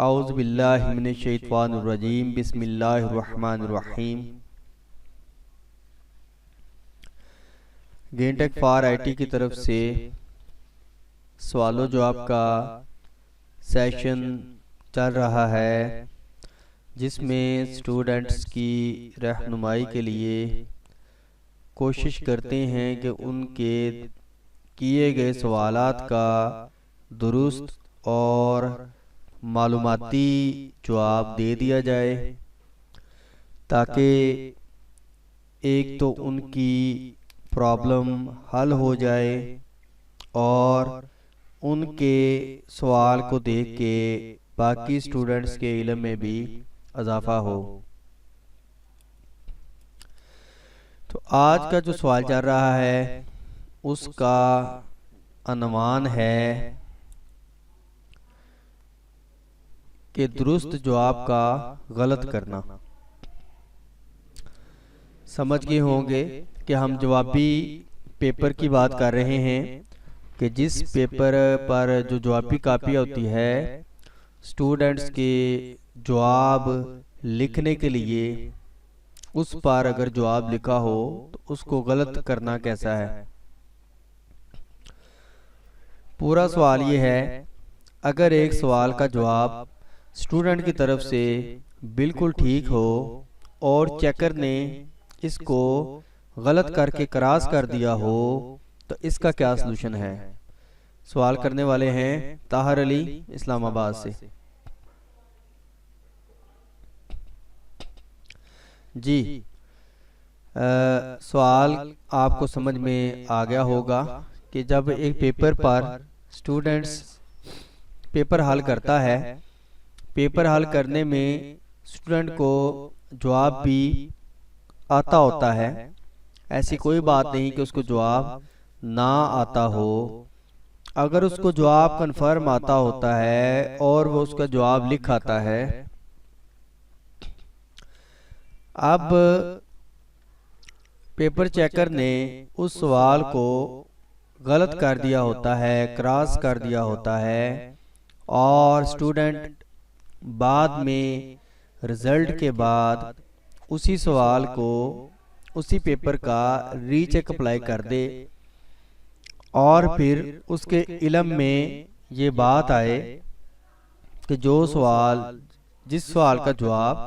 اعوذ باللہ من الشیطان الرجیم بسم اللہ الرحمن الرحیم۔ Gain take for I T کی طرف سے سوال و جواب کا سیشن چل رہا ہے، جس میں اسٹوڈنٹس کی رہنمائی کے لیے کوشش کرتے ہیں کہ ان کے کیے گئے سوالات کا درست اور معلوماتی جواب دے دیا جائے، تاکہ ایک تو ان کی پرابلم حل ہو جائے اور ان کے سوال کو دیکھ کے باقی اسٹوڈنٹس کے علم میں بھی اضافہ ہو۔ تو آج کا جو سوال چل رہا ہے اس کا عنوان ہے کہ درست جواب کا غلط کرنا۔ سمجھ گئے ہوں گے کہ ہم جوابی پیپر کی بات کر رہے ہیں، کہ جس پیپر پر جو جوابی کاپی ہوتی ہے، اسٹوڈنٹس کے جواب لکھنے کے لیے اس پر اگر جواب لکھا ہو تو اس کو غلط کرنا کیسا ہے۔ پورا سوال یہ ہے، اگر ایک سوال کا جواب اسٹوڈنٹ کی طرف سے بالکل ٹھیک ہو اور چیکر نے اس کو غلط کر کے کراس کر دیا ہو تو اس کا کیا سلوشن ہے؟ سوال کرنے والے ہیں طاہر علی اسلام آباد سے۔ جی، سوال آپ کو سمجھ میں آ گیا ہوگا کہ جب ایک پیپر پر اسٹوڈنٹس پیپر حل کرتا ہے، پیپر حل کرنے میں اسٹوڈنٹ کو جواب بھی آتا ہوتا ہے، ایسی کوئی بات نہیں کہ اس کو جواب نہ آتا ہو۔ اگر اس کو جواب کنفرم آتا ہوتا ہے اور وہ اس کا جواب لکھ آتا ہے، اب پیپر چیکر نے اس سوال کو غلط کر دیا ہوتا ہے، کراس کر دیا ہوتا ہے، اور اسٹوڈنٹ بعد میں رزلٹ کے بعد اسی سوال کو اسی پیپر کا ری چیک اپلائی کر دے اور پھر اس کے علم میں یہ بات آئے کہ جس سوال کا جواب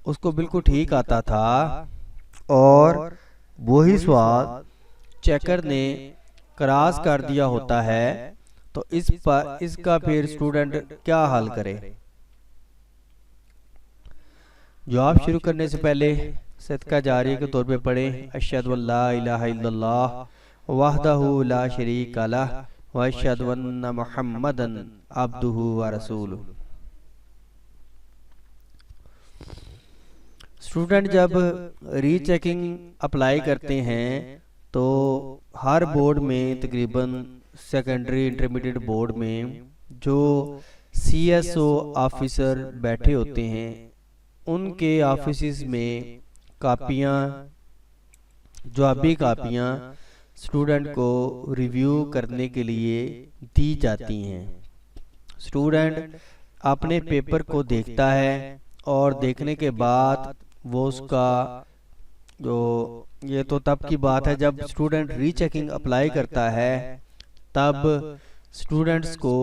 اس کو بالکل ٹھیک آتا تھا اور وہی سوال چیکر نے کراس کر دیا ہوتا ہے، تو اس کا پھر اسٹوڈنٹ کیا حل کرے؟ جواب شروع کرنے سے پہلے صدقہ جاریہ کے طور پہ پڑھیں اشہد ان لا الہ الا اللہ وحدہ لا شریک لہ واشہد ان محمدا عبدہ ورسولہ۔ اسٹوڈنٹ جب ری چیکنگ اپلائی کرتے ہیں تو ہر بورڈ میں تقریباً سیکنڈری انٹرمیڈیٹ بورڈ میں جو سی ایس او آفیسر بیٹھے ہوتے ہیں، ان کے آفیسز میں کاپیاں، جوابی کاپیاں اسٹوڈنٹ کو ریویو کرنے کے لیے دی جاتی ہیں۔ اسٹوڈنٹ اپنے پیپر کو دیکھتا ہے اور دیکھنے کے بعد وہ اس کا یہ تو تب کی بات ہے جب اسٹوڈنٹ ری چیکنگ اپلائی کرتا ہے، تب اسٹوڈنٹس کو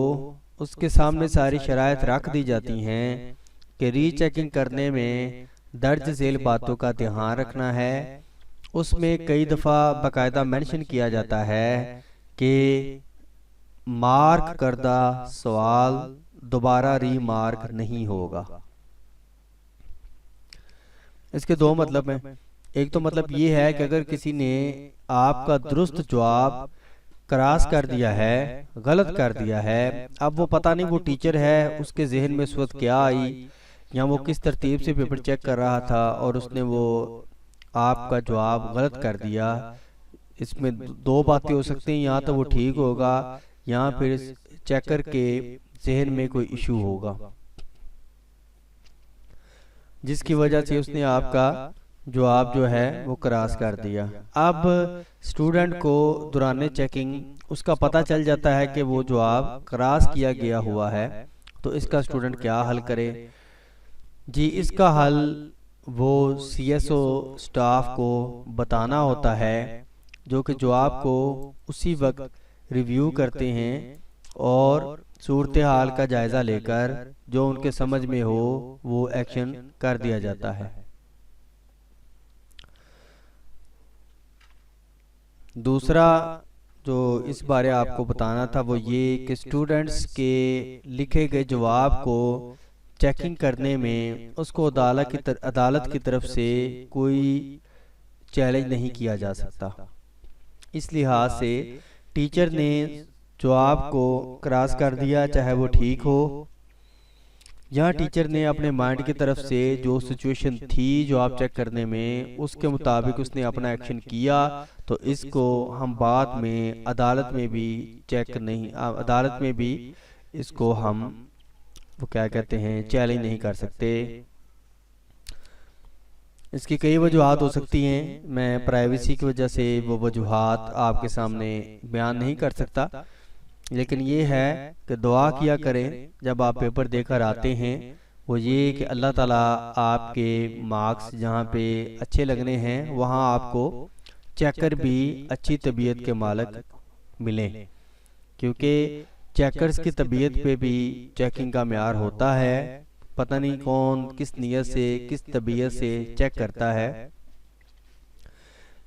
اس کے سامنے ساری شرائط رکھ دی جاتی ہیں کہ ری چیکنگ کرنے میں درج ذیل باتوں کا دھیان رکھنا ہے۔ اس میں کئی دفعہ باقاعدہ مینشن کیا جاتا ہے کہ مارک کردہ سوال دوبارہ ری مارک نہیں ہوگا۔ اس کے دو مطلب ہیں۔ ایک تو مطلب یہ ہے کہ اگر کسی نے آپ کا درست جواب کراس کر دیا ہے، غلط کر دیا ہے، اب وہ پتہ نہیں وہ ٹیچر ہے، اس کے ذہن میں اس وقت کیا آئی یا وہ کس ترتیب سے پیپر چیک کر رہا تھا اور اس نے وہ آپ کا جواب غلط کر دیا۔ اس میں دو باتیں ہو سکتی ہیں، یا تو وہ ٹھیک ہوگا یا پھر چیکر کے ذہن میں کوئی ایشو ہوگا، جس کی وجہ سے اس نے آپ کا جواب جو ہے وہ کراس کر دیا۔ اب اسٹوڈنٹ کو دوران چیکنگ اس کا پتہ چل جاتا ہے کہ وہ جواب کراس کیا گیا ہوا ہے، تو تو اس کا اسٹوڈنٹ کیا حل کرے؟ جی اس کا حل وہ سی ایس او سٹاف کو بتانا ہوتا ہے، جو کہ جواب کو اسی وقت ریویو کرتے ہیں اور صورتحال کا جائزہ لے کر جو ان کے سمجھ میں ہو وہ ایکشن کر دیا جاتا ہے۔ دوسرا جو اس بارے آپ کو بتانا تھا وہ یہ کہ اسٹوڈنٹس کے لکھے گئے جواب کو چیکنگ کرنے میں اس کو عدالت کی طرف سے کوئی چیلنج نہیں کیا جا سکتا۔ اس لحاظ سے ٹیچر نے جواب کو کراس کر دیا چاہے وہ ٹھیک ہو، یہاں ٹیچر نے اپنے مائنڈ کی طرف سے جو سچویشن تھی جواب چیک کرنے میں اس کے مطابق اس نے اپنا ایکشن کیا، تو اس کو ہم بعد میں عدالت میں بھی عدالت میں بھی اس کو ہم وہ کیا کہتے ہیں چیلنج نہیں کر سکتے۔ اس کی کئی وجوہات ہو سکتی ہیں، میں پرائیویسی کی وجہ سے وہ وجوہات آپ کے سامنے بیان نہیں کر سکتا، لیکن یہ ہے کہ دعا کیا کریں جب آپ پیپر دے کر آتے ہیں، وہ یہ کہ اللہ تعالیٰ آپ کے مارکس جہاں پہ اچھے لگنے ہیں وہاں آپ کو چیکر بھی اچھی طبیعت کے مالک ملیں، کیونکہ چیکرز کی طبیعت پہ بھی چیکنگ کا معیار ہوتا ہے، پتہ نہیں کون کس نیت سے کس طبیعت سے چیک کرتا ہے۔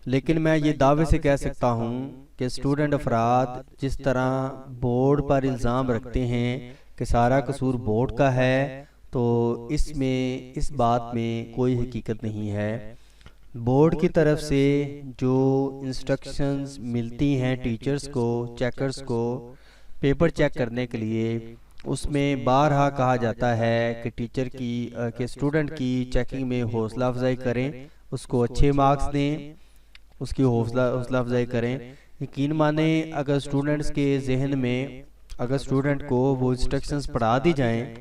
لیکن میں یہ دعوے سے کہہ سکتا ہوں کہ اسٹوڈنٹ افراد جس طرح بورڈ پر الزام رکھتے ہیں کہ سارا قصور بورڈ کا ہے، تو اس بات میں کوئی حقیقت نہیں ہے۔ بورڈ کی طرف سے جو انسٹرکشنز ملتی ہیں ٹیچرز کو، چیکرز کو پیپر چیک کرنے کے لیے، اس میں بارہا کہا جاتا ہے کہ ٹیچر کہ اسٹوڈنٹ کی چیکنگ میں حوصلہ افزائی کریں، اس کو اچھے مارکس دیں، اس کی حوصلہ افزائی کریں۔ یقین مانیں اگر اسٹوڈنٹس کے ذہن میں اگر اسٹوڈنٹ کو وہ انسٹرکشنز پڑھا دی جائیں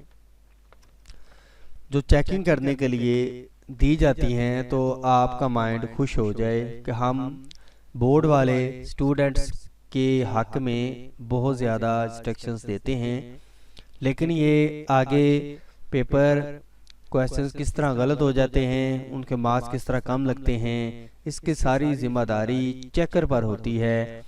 جو چیکنگ کرنے کے لیے دی جاتی ہیں، تو آپ کا مائنڈ خوش ہو جائے کہ ہم بورڈ والے اسٹوڈنٹس کے حق میں بہت زیادہ انسٹرکشنز دیتے ہیں، لیکن یہ آگے پیپر کویسچنز کس طرح غلط ہو جاتے ہیں، ان کے مارکس کس طرح کم لگتے ہیں، اس کی ساری ذمہ داری چیکر پر ہوتی ہے،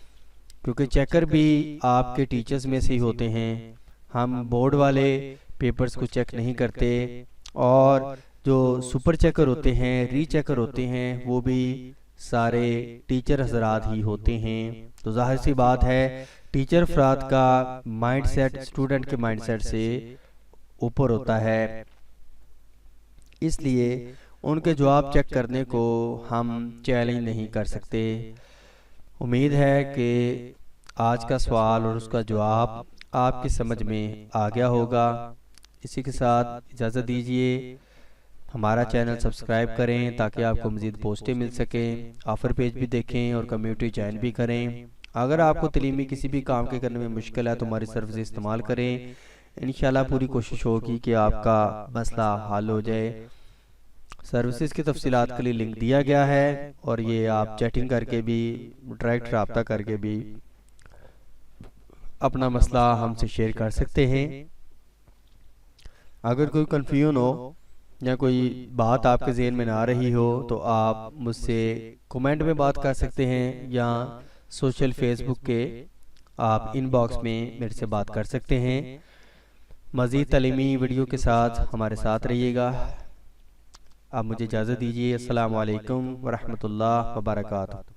کیونکہ چیکر بھی آپ کے ٹیچرز میں سے ہی ہوتے ہیں۔ ہم بورڈ والے پیپرز کو چیک نہیں کرتے، اور جو سپر چیکر ہوتے ہیں، ری چیکر ہوتے ہیں، وہ بھی سارے ٹیچر حضرات ہی ہوتے ہیں۔ تو ظاہر سی بات ہے ٹیچر افراد کا مائنڈ سیٹ اسٹوڈنٹ کے مائنڈ سیٹ سے اوپر ہوتا ہے، اس لیے ان کے جواب چیک کرنے کو ہم چیلنج نہیں کر سکتے۔ امید ہے کہ آج کا سوال اور اس کا جواب آپ کی سمجھ میں آ گیا ہوگا۔ اسی کے ساتھ اجازت دیجیے ہمارا چینل سبسکرائب کریں تاکہ آپ کو مزید پوسٹیں مل سکیں، آفر پیج بھی دیکھیں اور کمیونٹی جوائن بھی کریں۔ اگر آپ کو تعلیمی کسی بھی کام کے کرنے میں مشکل ہے تو ہماری سروس استعمال کریں، انشاءاللہ پوری کوشش ہوگی کہ آپ کا مسئلہ حل ہو جائے۔ سروسز کی تفصیلات کے لیے لنک دیا گیا ہے، اور یہ آپ چیٹنگ کر کے بھی ڈائریکٹ رابطہ کر کے بھی اپنا مسئلہ ہم سے شیئر کر سکتے ہیں۔ اگر کوئی کنفیوژن ہو یا کوئی بات آپ کے ذہن میں نہ آ رہی ہو تو آپ مجھ سے کمنٹ میں بات کر سکتے ہیں، یا سوشل فیس بک کے آپ ان باکس میں میرے سے بات کر سکتے ہیں۔ مزید تعلیمی ویڈیو کے ساتھ ہمارے ساتھ رہیے گا۔ اب مجھے اجازت دیجیے، السلام علیکم ورحمۃ اللہ وبرکاتہ۔